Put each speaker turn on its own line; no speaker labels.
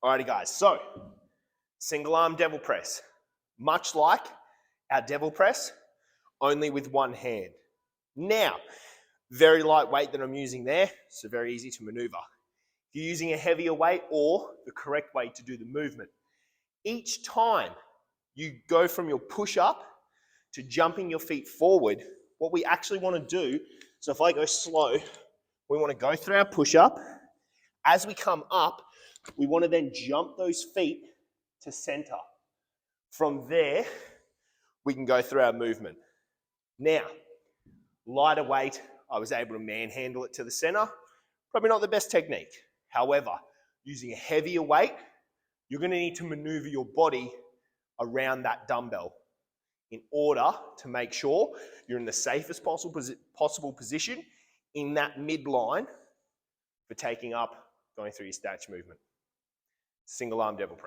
Alrighty guys, so single arm devil press. Much like our devil press, only with one hand. Now, very light weight that I'm using there, so very easy to maneuver. If you're using a heavier weight or the correct way to do the movement, each time you go from your push up to jumping your feet forward, what we actually want to do, so if I go slow, we want to go through our push up. As we come up, we want to then jump those feet to center. From there, we can go through our movement. Now, lighter weight, I was able to manhandle it to the center. Probably not the best technique. However, using a heavier weight, you're going to need to maneuver your body around that dumbbell in order to make sure you're in the safest possible position in that midline for taking up, going through your snatch movement. Single arm devil press.